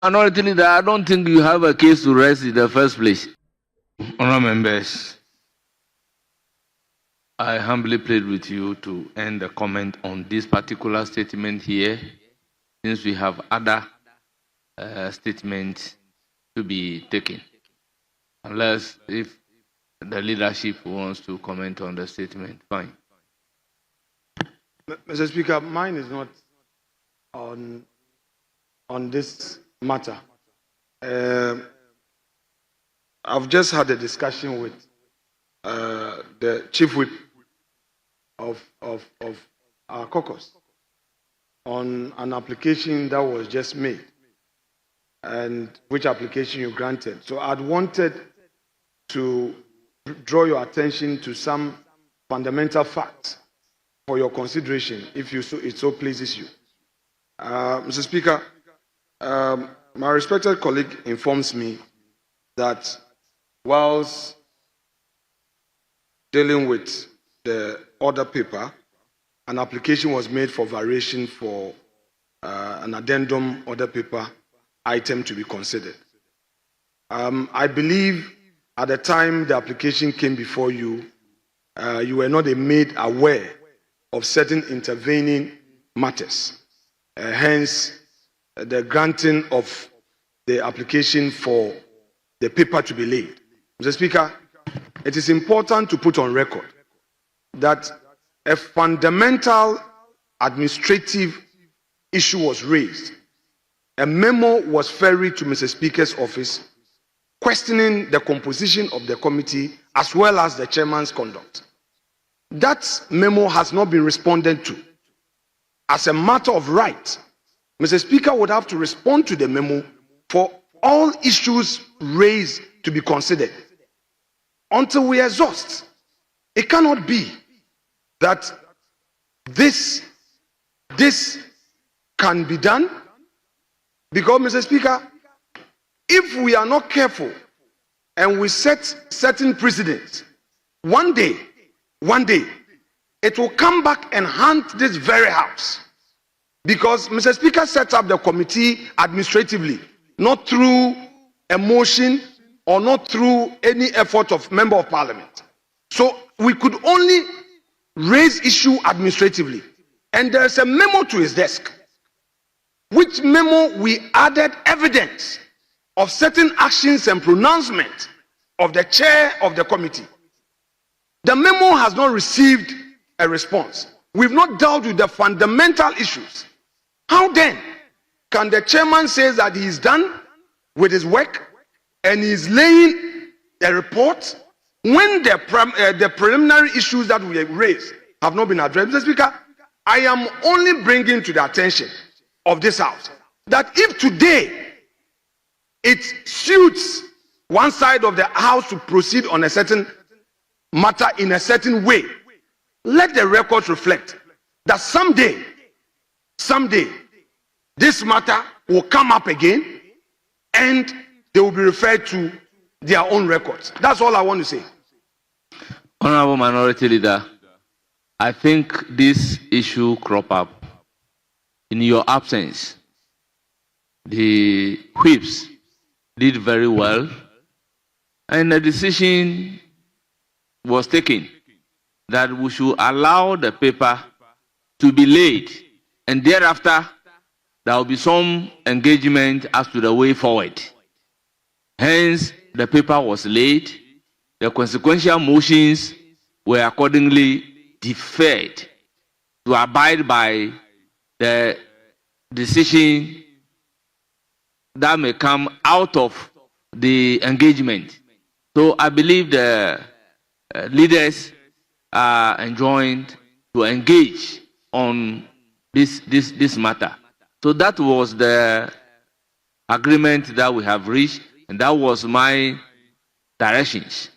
Minority Leader, I don't think you have a case to raise in the first place. Honourable members, I humbly plead with you to end the comment on this particular statement here, since we have other statements to be taken. Unless if the leadership wants to comment on the statement, fine. Mr. Speaker, mine is not on this matter. I've just had a discussion with the Chief Whip of our caucus on an application that was just made, and which application you granted. So I'd wanted to draw your attention to some fundamental facts for your consideration, if it so pleases you. Mr. Speaker, my respected colleague informs me that whilst dealing with the order paper, an application was made for variation for an addendum order paper item to be considered. I believe at the time the application came before you, you were not made aware of certain intervening matters. Hence, the granting of the application for the paper to be laid. Mr. Speaker, it is important to put on record that a fundamental administrative issue was raised. A memo was ferried to Mr. Speaker's office questioning the composition of the committee as well as the chairman's conduct. That memo has not been responded to. As a matter of right, Mr. Speaker would have to respond to the memo for all issues raised to be considered until we exhaust. It cannot be that this can be done, because, Mr. Speaker, if we are not careful and we set certain precedents, one day, it will come back and haunt this very house. Because Mr. Speaker set up the committee administratively, not through a motion or not through any effort of member of parliament. So we could only raise issue administratively. And there is a memo to his desk, which memo we added evidence of certain actions and pronouncements of the chair of the committee. The memo has not received a response. We've not dealt with the fundamental issues. How then can the chairman say that he is done with his work and he is laying a report when the preliminary issues that we have raised have not been addressed? Mr. Speaker, I am only bringing to the attention of this house that if today it suits one side of the house to proceed on a certain matter in a certain way, let the record reflect that someday this matter will come up again and they will be referred to their own records. That's all I want to say. Honorable Minority Leader, I think this issue crop up in your absence. The whips did very well, and the decision was taken that we should allow the paper to be laid, and thereafter there will be some engagement as to the way forward. Hence, the paper was laid. The consequential motions were accordingly deferred to abide by the decision that may come out of the engagement. So I believe the leaders are enjoined to engage on this matter. So that was the agreement that we have reached, and that was my directions.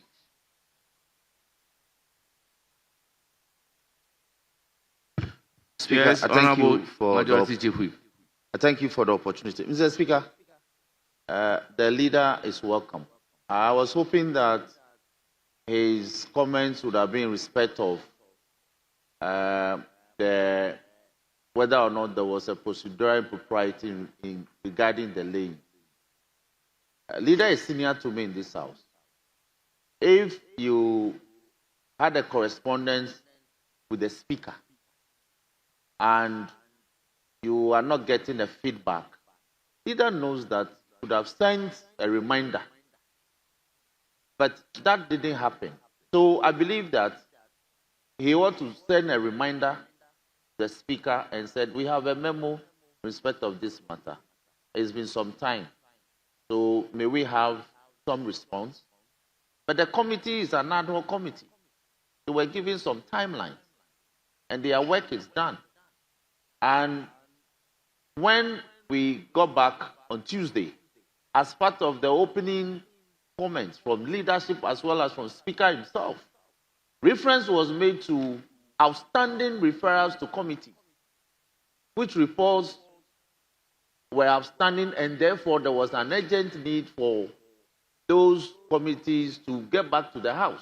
Speaker, Yes, I thank Honorable you for Majority Chief Whip. I thank you for the opportunity. Mr. Speaker, the leader is welcome. I was hoping that his comments would have been in respect of whether or not there was a procedural impropriety regarding the laying. Leader is senior to me in this house. If you had a correspondence with the speaker and you are not getting a feedback, leader knows that you would have sent a reminder. But that didn't happen. So I believe that he ought to send a reminder to the speaker and said, we have a memo in respect of this matter. It's been some time. So may we have some response? But the committee is an ad hoc committee. They were given some timelines, and their work is done. And when we got back on Tuesday, as part of the opening comments from leadership as well as from Speaker himself, reference was made to outstanding referrals to committee, which reports were outstanding, and therefore there was an urgent need for those committees to get back to the House.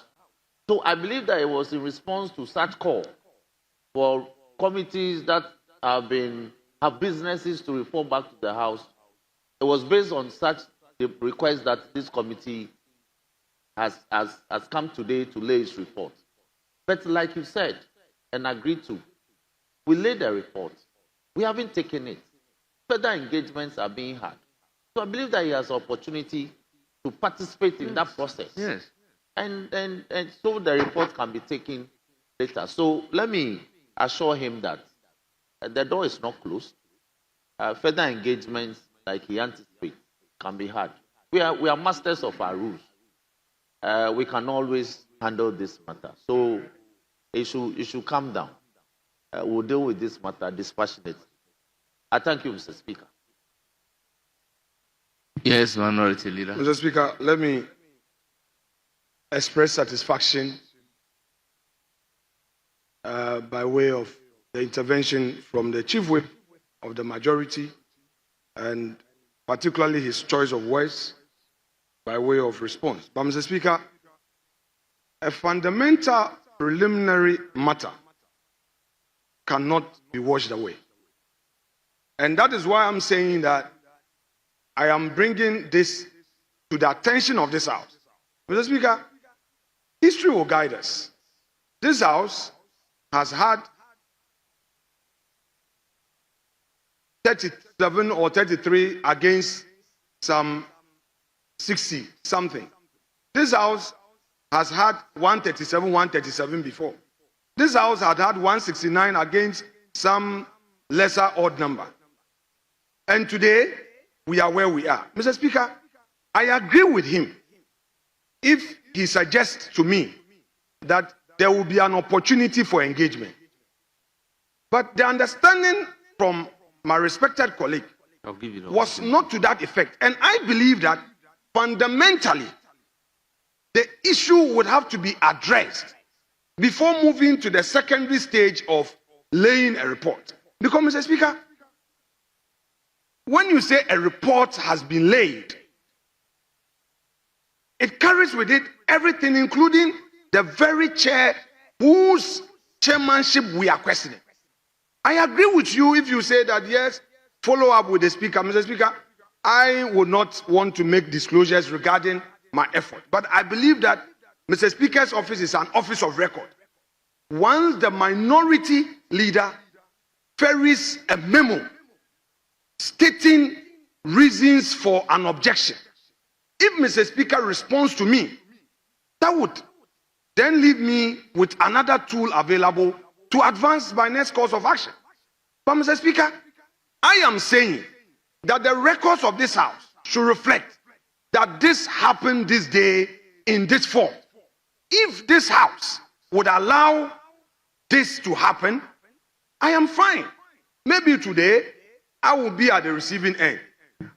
So I believe that it was in response to such call for committees that have businesses to report back to the House. It was based on such the request that this committee has come today to lay its report. But like you said and agreed to, we laid a report. We haven't taken it. Further engagements are being had. So I believe that he has opportunity to participate in that process. Yes. And so the report can be taken later. So let me assure him that the door is not closed. Further engagements, like he anticipates, can be had. We are masters of our rules. We can always handle this matter. So it should calm down. We'll deal with this matter dispassionately. I thank you, Mr. Speaker. Yes, Minority Leader. Mr. Speaker, let me express satisfaction by way of the intervention from the Chief Whip of the majority, and particularly his choice of words by way of response. But Mr. Speaker, a fundamental preliminary matter cannot be washed away. And that is why I'm saying that I am bringing this to the attention of this House. Mr. Speaker, history will guide us. This House has had 37 or 33 against some 60 something. This House has had 137 before. This House had had 169 against some lesser odd number. And today, we are where we are. Mr. Speaker, I agree with him if he suggests to me that there will be an opportunity for engagement. But the understanding from my respected colleague was not to that effect. And I believe that fundamentally, the issue would have to be addressed before moving to the secondary stage of laying a report. Because, Mr. Speaker, when you say a report has been laid, it carries with it everything, including the very chair whose chairmanship we are questioning. I agree with you if you say that, yes, follow up with the Speaker. Mr. Speaker, I would not want to make disclosures regarding my effort. But I believe that Mr. Speaker's office is an office of record. Once the minority leader ferries a memo stating reasons for an objection, if Mr. Speaker responds to me, that would then leave me with another tool available to advance my next course of action. But Mr. Speaker, I am saying that the records of this House should reflect that this happened this day in this form. If this House would allow this to happen, I am fine. Maybe today I will be at the receiving end.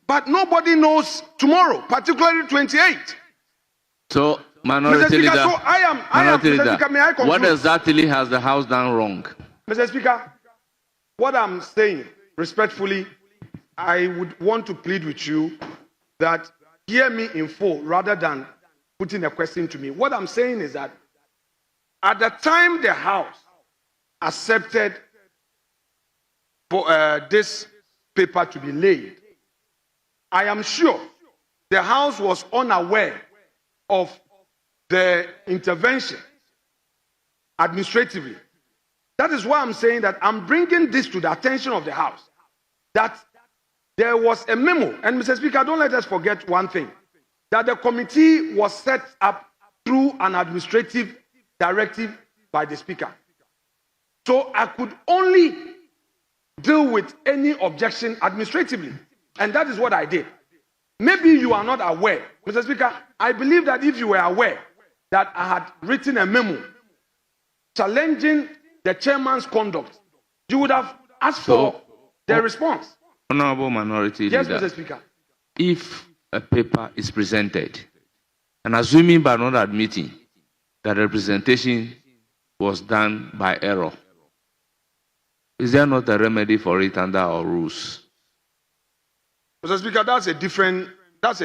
But nobody knows tomorrow, particularly 28. So, Minority Leader, so Mr. Speaker, may I conclude? what exactly has the House done wrong? Mr. Speaker, what I'm saying respectfully, I would want to plead with you that hear me in full rather than putting a question to me. What I'm saying is that at the time the House accepted for this paper to be laid, I am sure the House was unaware of the intervention administratively. That is why I'm saying that I'm bringing this to the attention of the House, that there was a memo. And Mr. Speaker, don't let us forget one thing, that the committee was set up through an administrative directive by the Speaker. So I could only deal with any objection administratively. And that is what I did. Maybe you are not aware. Mr. Speaker, I believe that if you were aware that I had written a memo challenging the chairman's conduct, you would have asked for the response. Honorable Minority Yes, Leader, Mr. Speaker. if a paper is presented, and assuming but not admitting that the representation was done by error, is there not a remedy for it under our rules? Mr. Speaker, that's a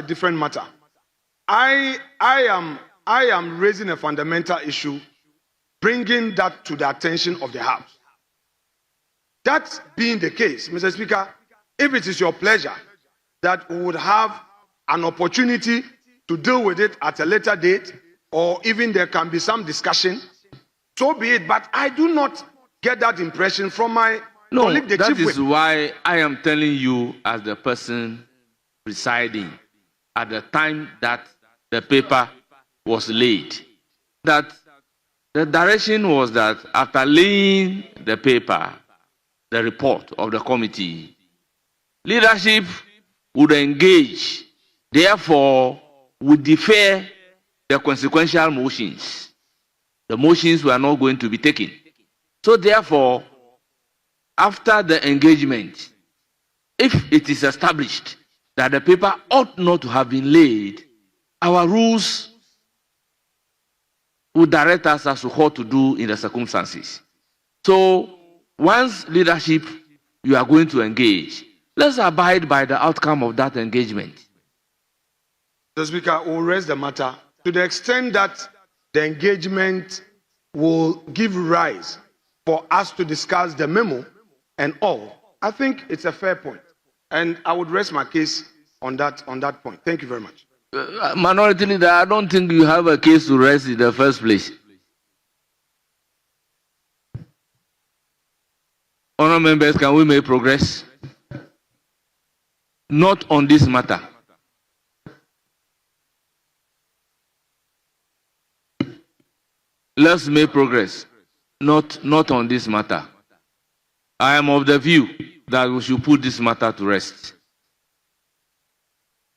different matter. I am raising a fundamental issue, bringing that to the attention of the House. That being the case, Mr. Speaker, if it is your pleasure that we would have an opportunity to deal with it at a later date, or even there can be some discussion, so be it. But I do not get that impression from my colleague, the that Chief is Whip. why I am telling you, as the person presiding at the time that the paper was laid, that the direction was that after laying the paper, the report of the committee, leadership would engage, therefore would defer the consequential motions. The motions were not going to be taken. So therefore, after the engagement, if it is established that the paper ought not to have been laid, our rules would direct us as to what to do in the circumstances. So once leadership, you are going to engage, let's abide by the outcome of that engagement. Mr. Speaker, we'll raise the matter to the extent that the engagement will give rise for us to discuss the memo and all. I think it's a fair point. And I would rest my case on that point. Thank you very much. Minority Leader, I don't think you have a case to rest in the first place. Honourable members, can we make progress? Not on this matter. Let's make progress. Not on this matter. I am of the view that we should put this matter to rest.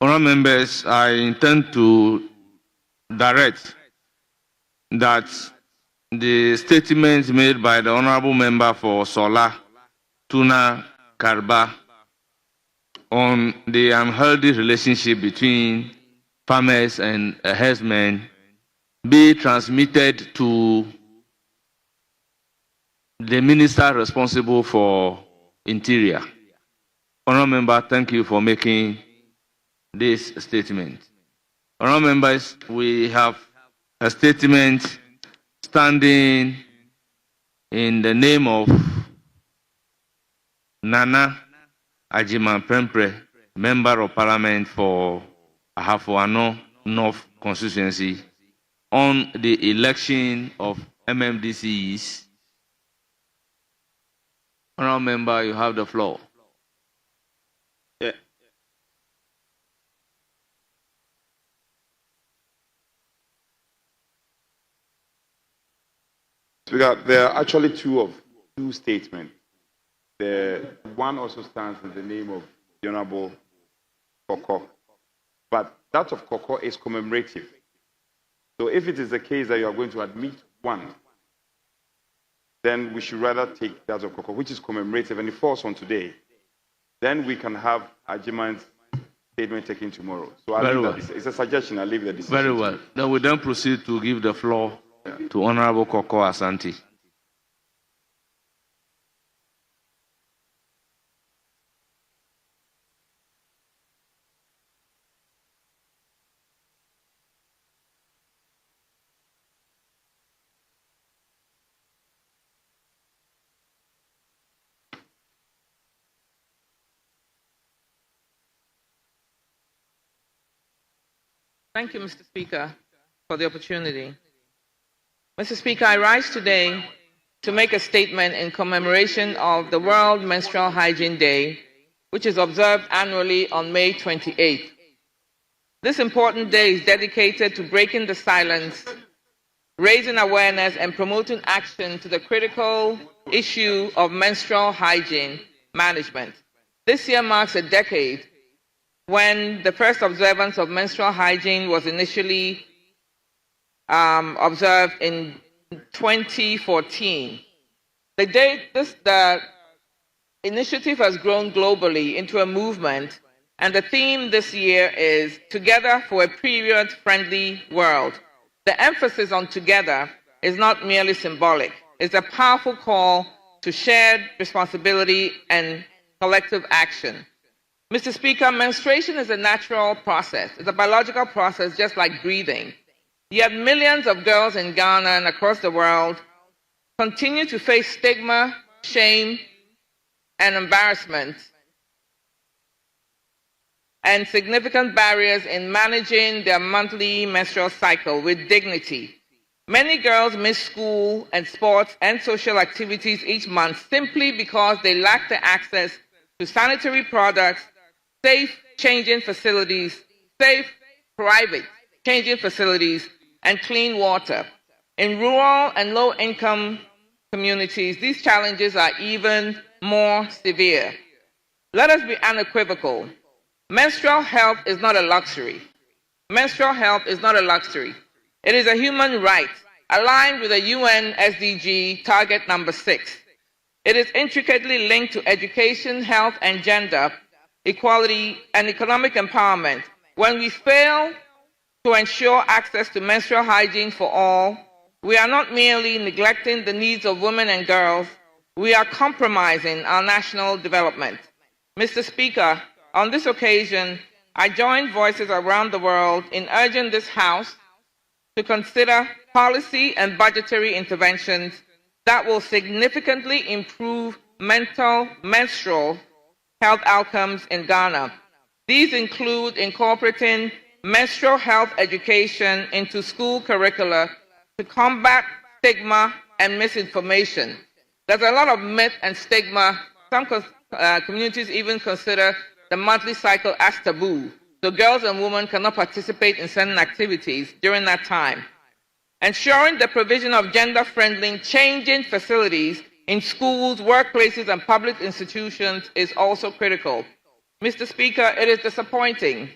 Honourable members, I intend to direct that the statement made by the Honourable Member for Sola, Tuna, Karba, on the unhealthy relationship between farmers and herdsmen be transmitted to the Minister responsible for Interior. Honourable Member, thank you for making this statement. Honourable members, we have a statement standing in the name of Nana Ajiman-Prempeh, Member of Parliament for Ahafo-Ano North Constituency, on the election of MMDCs. Honourable Member, you have the floor. Speaker, there are actually two statements. The one also stands in the name of the Honorable Koko, but that of Koko is commemorative. So if it is the case that you are going to admit one, then we should rather take that of Koko, which is commemorative and it falls on today. Then we can have Ajiman's statement taken tomorrow. So it's a suggestion. I'll leave the decision. Very well. Then we then proceed to give the floor to Honorable Koko Asante. Thank you, Mr. Speaker, for the opportunity. Mr. Speaker, I rise today to make a statement in commemoration of the World Menstrual Hygiene Day, which is observed annually on May 28th. This important day is dedicated to breaking the silence, raising awareness, and promoting action to the critical issue of menstrual hygiene management. This year marks a decade when the first observance of menstrual hygiene was initially observed in 2014. The initiative has grown globally into a movement, and the theme this year is Together for a Period-Friendly World. The emphasis on together is not merely symbolic. It's a powerful call to shared responsibility and collective action. Mr. Speaker, menstruation is a natural process. It's a biological process just like breathing. Yet millions of girls in Ghana and across the world continue to face stigma, shame, and embarrassment, and significant barriers in managing their monthly menstrual cycle with dignity. Many girls miss school and sports and social activities each month simply because they lack the access to sanitary products, safe changing facilities, safe private changing facilities, and clean water. In rural and low-income communities, these challenges are even more severe. Let us be unequivocal. Menstrual health is not a luxury. Menstrual health is not a luxury. It is a human right, aligned with the UN SDG target number 6. It is intricately linked to education, health, and gender equality and economic empowerment. When we fail to ensure access to menstrual hygiene for all, we are not merely neglecting the needs of women and girls, we are compromising our national development. Mr. Speaker, on this occasion, I join voices around the world in urging this House to consider policy and budgetary interventions that will significantly improve menstrual health outcomes in Ghana. These include incorporating menstrual health education into school curricula to combat stigma and misinformation. There's a lot of myth and stigma. Some communities even consider the monthly cycle as taboo, so girls and women cannot participate in certain activities during that time. Ensuring the provision of gender-friendly changing facilities in schools, workplaces, and public institutions is also critical. Mr. Speaker, it is disappointing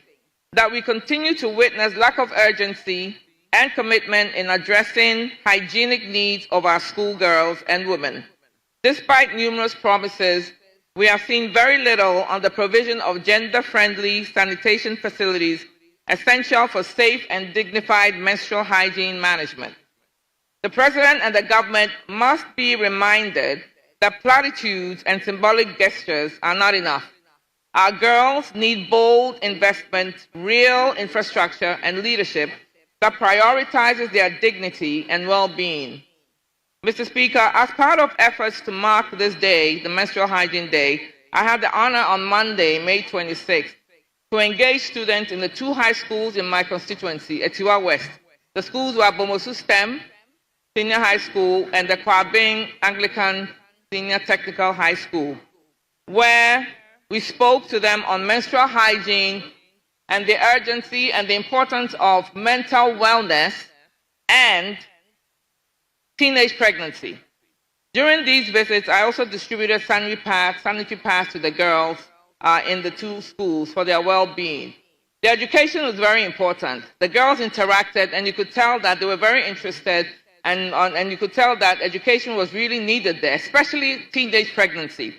that we continue to witness lack of urgency and commitment in addressing hygienic needs of our schoolgirls and women. Despite numerous promises, we have seen very little on the provision of gender-friendly sanitation facilities essential for safe and dignified menstrual hygiene management. The President and the government must be reminded that platitudes and symbolic gestures are not enough. Our girls need bold investment, real infrastructure, and leadership that prioritizes their dignity and well-being. Mr. Speaker, as part of efforts to mark this day, the Menstrual Hygiene Day, I had the honor on Monday, May 26th, to engage students in the 2 high schools in my constituency, Etiwa West. The schools were Bomosu STEM Senior High School and the Kwabing Anglican Senior Technical High School, where we spoke to them on menstrual hygiene and the urgency and the importance of mental wellness and teenage pregnancy. During these visits, I also distributed sanitary pads to the girls in the 2 schools for their well-being. The education was very important. The girls interacted, and you could tell that they were very interested, and you could tell that education was really needed there, especially teenage pregnancy.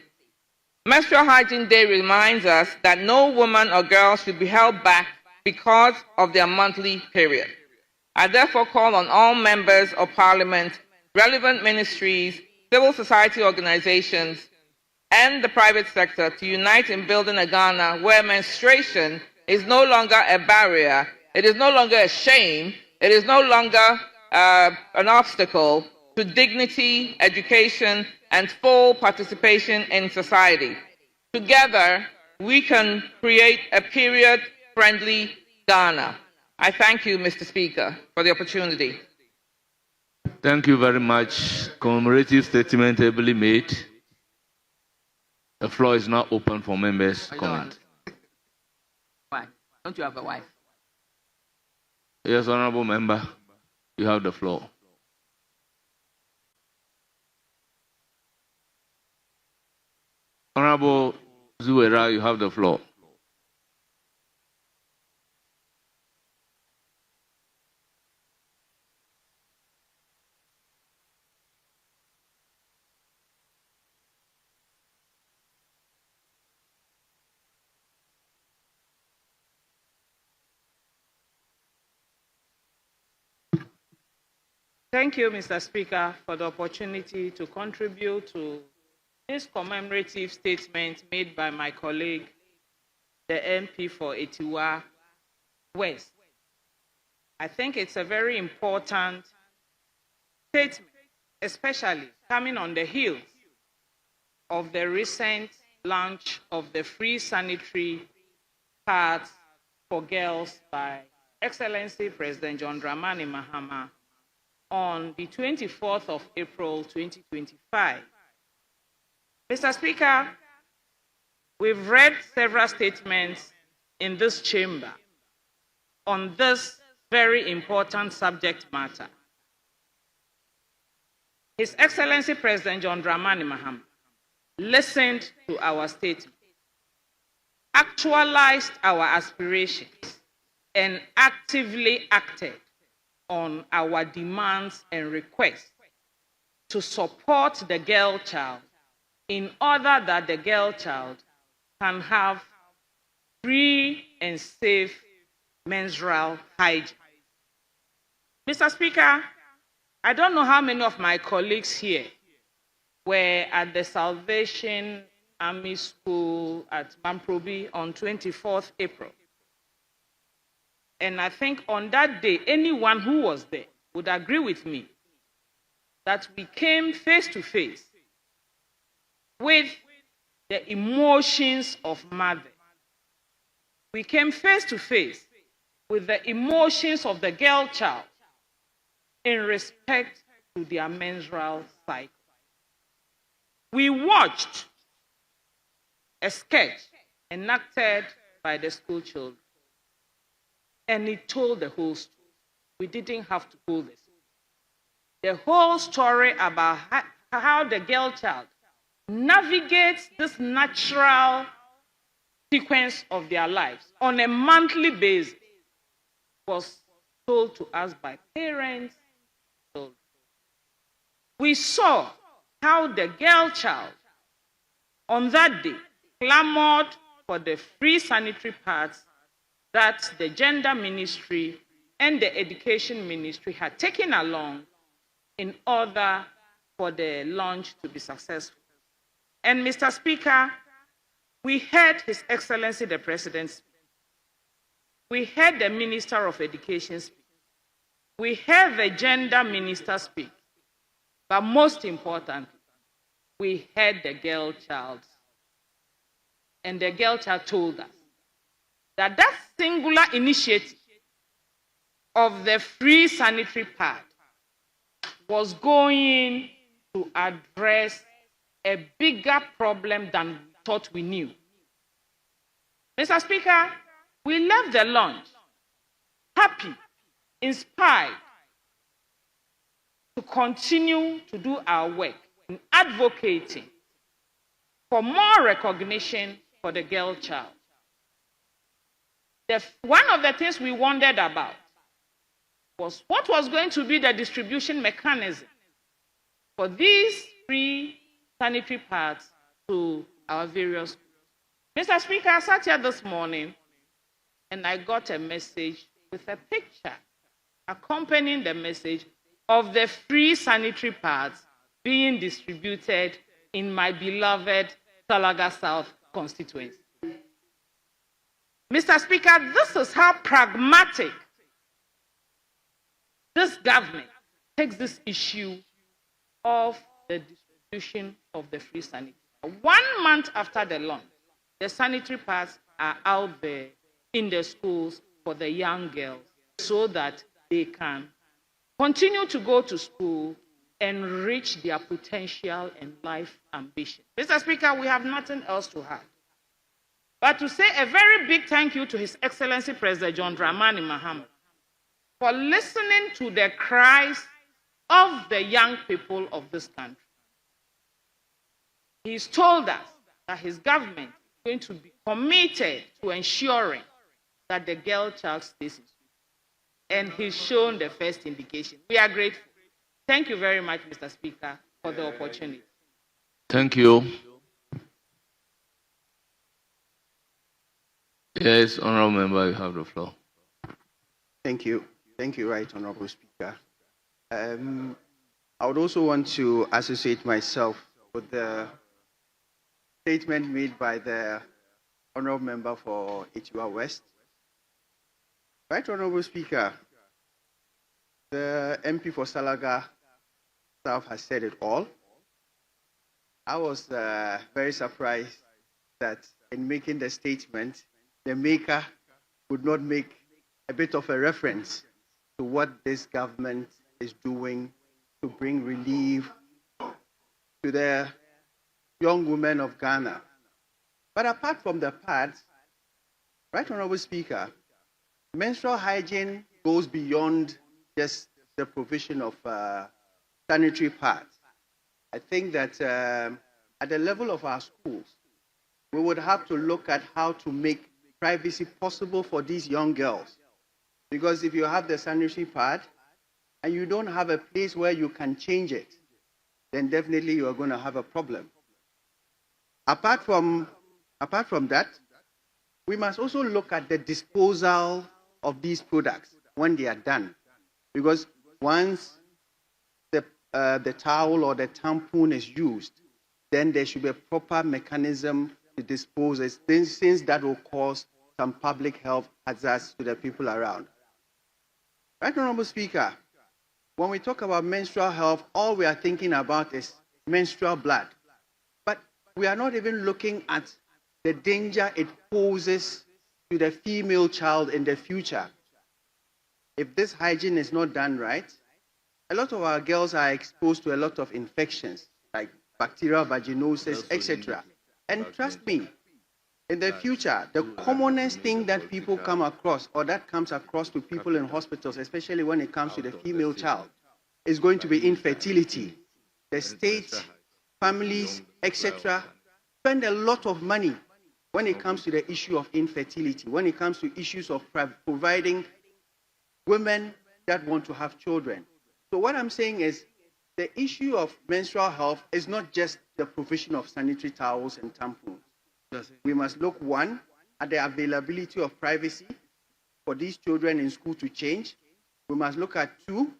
Menstrual Hygiene Day reminds us that no woman or girl should be held back because of their monthly period. I therefore call on all members of Parliament, relevant ministries, civil society organizations, and the private sector to unite in building a Ghana where menstruation is no longer a barrier, it is no longer a shame, it is no longer an obstacle to dignity, education, and full participation in society. Together, we can create a period-friendly Ghana. I thank you, Mr. Speaker, for the opportunity. Thank you very much. Commemorative statement ably made. The floor is now open for members' comment. Why? Don't you have a wife? Yes, honorable member, you have the floor. Honorable Zuwera, you have the floor. Thank you, Mr. Speaker, for the opportunity to contribute to this commemorative statement made by my colleague, the MP for Etiwa West. I think it's a very important statement, especially coming on the heels of the recent launch of the free sanitary pads for girls by Excellency President John Dramani Mahama on the 24th of April 2025. Mr. Speaker, we've read several statements in this chamber on this very important subject matter. His Excellency President John Dramani Mahama listened to our statement, actualized our aspirations, and actively acted on our demands and requests to support the girl child in order that the girl child can have free and safe menstrual hygiene. Mr. Speaker, I don't know how many of my colleagues here were at the Salvation Army School at Mamprobi on 24th April. And I think on that day, anyone who was there would agree with me that we came face to face with the emotions of mothers. We came face to face with the emotions of the girl child in respect to their menstrual cycle. We watched a sketch enacted by the school children, and it told the whole story. We didn't have to pull this. The whole story about how the girl child navigates this natural sequence of their lives on a monthly basis was told to us by parents. We saw how the girl child on that day clamored for the free sanitary pads that the gender ministry and the education ministry had taken along in order for the launch to be successful. And Mr. Speaker, we heard His Excellency the President speak. We heard the Minister of Education speak. We heard the gender minister speak. But most importantly, we heard the girl child. And the girl child told us that that singular initiative of the free sanitary pad was going to address a bigger problem than we thought we knew. Mr. Speaker, we left the launch happy, inspired to continue to do our work in advocating for more recognition for the girl child. One of the things we wondered about was what was going to be the distribution mechanism for these free sanitary pads to our various schools. Mr. Speaker, I sat here this morning and I got a message with a picture accompanying the message of the free sanitary pads being distributed in my beloved Talaga South constituency. Mr. Speaker, this is how pragmatic this government takes this issue of the distribution of the free sanitary. 1 month after the launch, the sanitary pads are out there in the schools for the young girls. so that they can continue to go to school and reach their potential and life ambition. Mr. Speaker, we have nothing else to add but to say a very big thank you to His Excellency President John Dramani Mahama for listening to the cries of the young people of this country. He's told us that his government is going to be committed to ensuring that the girl child stays in school. And he's shown the first indication. We are grateful. Thank you very much, Mr. Speaker, for the opportunity. Thank you. Yes, Honorable Member, you have the floor. Thank you. Thank you, Right Honorable Speaker. I would also want to associate myself with the statement made by the Honorable Member for AGYE West. Right Honorable Speaker, the MP for Salaga South has said it all. I was very surprised that in making the statement, the maker would not make a bit of a reference to what this government is doing to bring relief to the young women of Ghana. But apart from the part, Right Honorable Speaker, menstrual hygiene goes beyond just the provision of sanitary pads. I think that at the level of our schools, we would have to look at how to make privacy possible for these young girls. Because if you have the sanitary pad and you don't have a place where you can change it, then definitely you are going to have a problem. Apart from that, we must also look at the disposal of these products when they are done. Because once the towel or the tampon is used, then there should be a proper mechanism to dispose it, since that will cause some public health hazards to the people around. Right, Honorable Speaker, when we talk about menstrual health, all we are thinking about is menstrual blood. But we are not even looking at the danger it poses to the female child in the future. If this hygiene is not done right, a lot of our girls are exposed to a lot of infections like bacterial vaginosis, etc. And trust me, in the future, the commonest thing that people come across, or that comes across to people in hospitals, especially when it comes to the female child, is going to be infertility. The state, families, etc., spend a lot of money when it comes to the issue of infertility, when it comes to issues of providing women that want to have children. So what I'm saying is, the issue of menstrual health is not just the provision of sanitary towels and tampons. We must look, one, at the availability of privacy for these children in school to change. We must look at, two,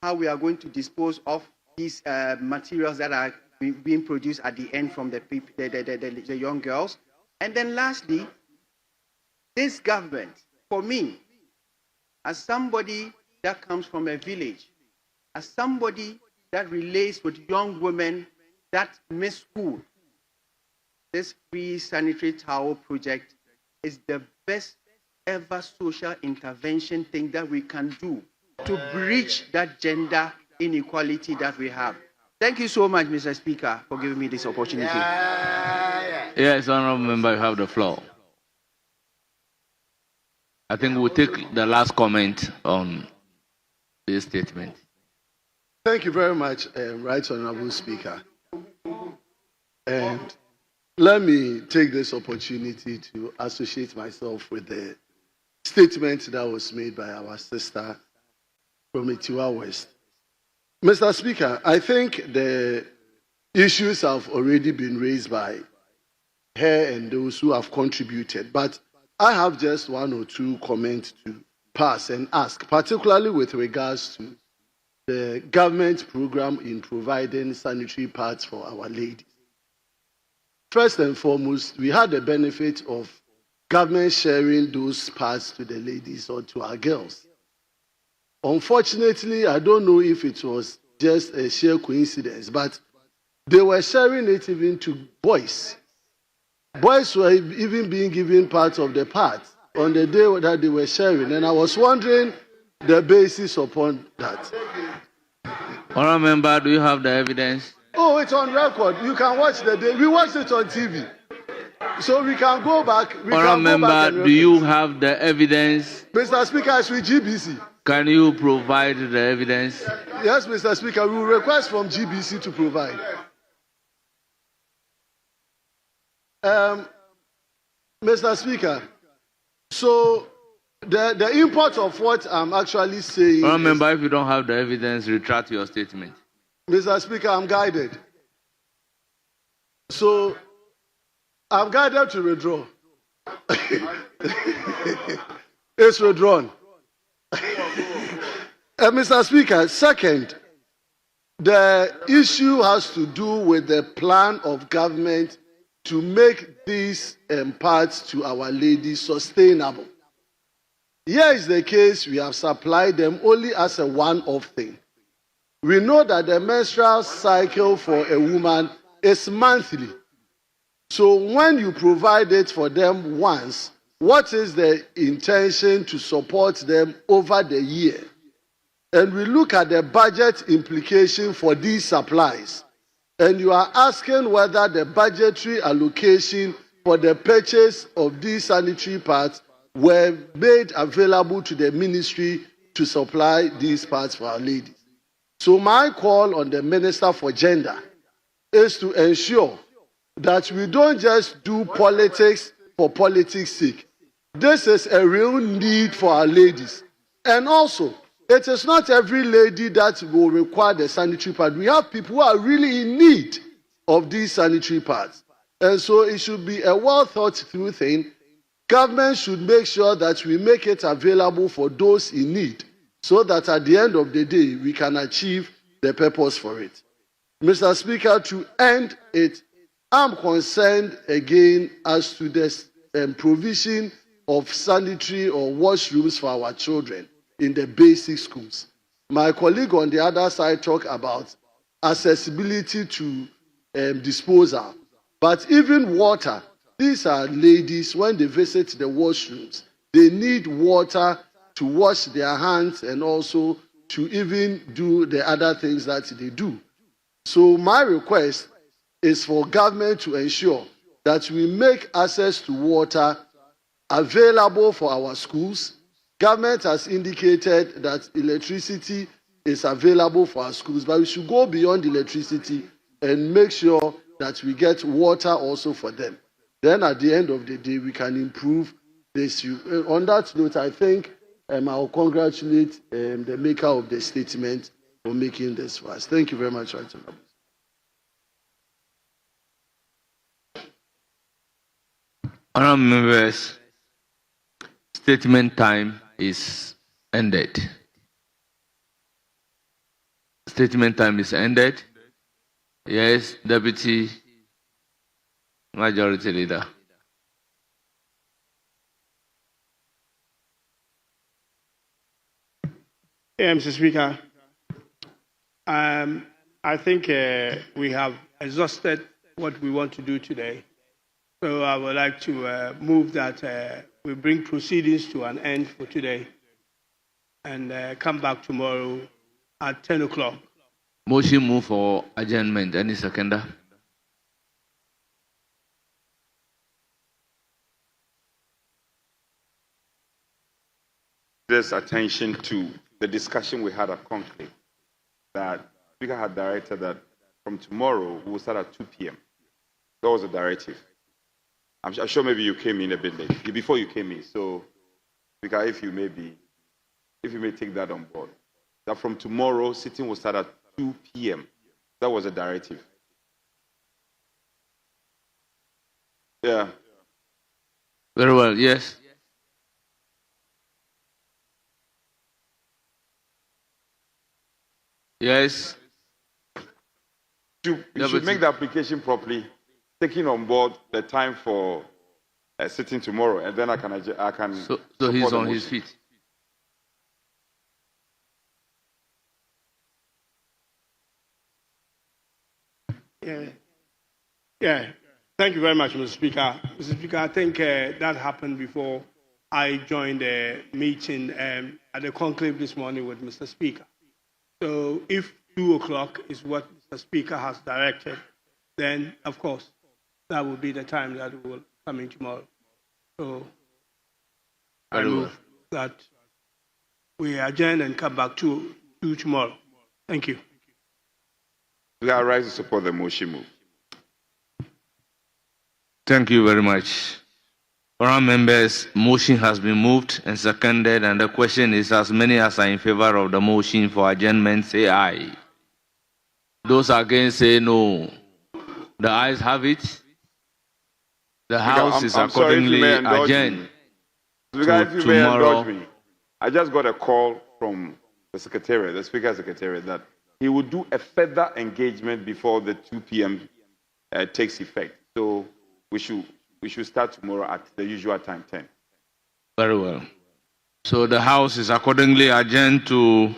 how we are going to dispose of these materials that are being produced at the end from the young girls. And then lastly, this government, for me, as somebody that comes from a village, as somebody that relates with young women that miss school, this free sanitary towel project is the best ever social intervention thing that we can do to bridge that gender inequality that we have. Thank you so much, Mr. Speaker, for giving me this opportunity. Yes, Honorable Member, you have the floor. I think we'll take the last comment on this statement. Thank you very much, Right Honorable Speaker. And let me take this opportunity to associate myself with the statement that was made by our sister from AGYE West. Mr. Speaker, I think the issues have already been raised by her and those who have contributed, but I have just one or two comments to pass and ask, particularly with regards to the government program in providing sanitary pads for our ladies. First and foremost, we had the benefit of government sharing those pads to the ladies or to our girls. Unfortunately, I don't know if it was just a sheer coincidence, but they were sharing it even to boys. Boys were even being given part of the pads on the day that they were sharing. And I was wondering the basis upon that. Honourable member, do you have the evidence? Oh, it's on record. You can watch the day. We watched it on TV. So we can go back. Honourable member, do you have the evidence? Mr. Speaker, it's with GBC. Can you provide the evidence? Yes, Mr. Speaker, we will request from GBC to provide. Mr. Speaker, so the import of what I'm actually saying. Honourable member, if you don't have the evidence, retract your statement. Mr. Speaker, I'm guided. So I'm guided to withdraw. It's withdrawn. Mr. Speaker, second, the issue has to do with the plan of government to make these parts to our ladies sustainable. Here is the case, we have supplied them only as a one-off thing. We know that the menstrual cycle for a woman is monthly. So when you provide it for them once, what is the intention to support them over the year? And we look at the budget implication for these supplies. And you are asking whether the budgetary allocation for the purchase of these sanitary pads were made available to the ministry to supply these pads for our ladies. So my call on the Minister for Gender is to ensure that we don't just do politics for politics' sake. This is a real need for our ladies. And also, it is not every lady that will require the sanitary pad. We have people who are really in need of these sanitary pads. And so it should be a well thought through thing. Government should make sure that we make it available for those in need, so that at the end of the day, we can achieve the purpose for it. Mr. Speaker, to end it, I'm concerned again as to the provision of sanitary or washrooms for our children in the basic schools. My colleague on the other side talked about accessibility to disposal. But even water, these are ladies, when they visit the washrooms, they need water to wash their hands and also to even do the other things that they do. So my request is for government to ensure that we make access to water available for our schools. Government has indicated that electricity is available for our schools, but we should go beyond electricity and make sure that we get water also for them. Then at the end of the day, we can improve this. On that note, I think I'll congratulate the maker of the statement for making this for us. Thank you very much, Right Honourable. Honourable members, statement time is ended. Statement time is ended. Yes, Deputy Majority Leader. Mr. Speaker, I think we have exhausted what we want to do today. So I would like to move that we bring proceedings to an end for today and come back tomorrow at 10 o'clock. Motion move for adjournment. Any seconder? There's attention to the discussion we had at conclave that Speaker had directed that from tomorrow we will start at 2 p.m. That was the directive. I'm sure maybe you came in a bit late before you came in. So, Speaker, if you may take that on board, that from tomorrow sitting will start at 2 p.m. That was a directive. Yeah. Very well. Yes. Yes. You should make the application properly, taking on board the time for sitting tomorrow, and then I can. So he's on his feet. Yeah. Thank you very much, Mr. Speaker. Mr. Speaker, I think that happened before I joined a meeting at the conclave this morning with Mr. Speaker. So if 2 o'clock is what Mr. Speaker has directed, then of course that will be the time that we will come in tomorrow. So I move that we adjourn and come back to tomorrow. Thank you. We are rise to support the motion move. Thank you very much. Honourable members, motion has been moved and seconded, and the question is, as many as are in favor of the motion for adjournment, say aye. Those against, say no. The ayes have it. The House is accordingly adjourned to tomorrow. I just got a call from the Secretariat, the Speaker's Secretariat, that he will do a further engagement before the 2 p.m. Takes effect. So we should start tomorrow at the usual time, 10. Very well. So the House is accordingly adjourned to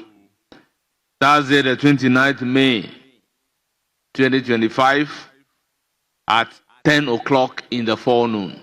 Thursday, the 29th May, 2025 at 10 o'clock in the forenoon.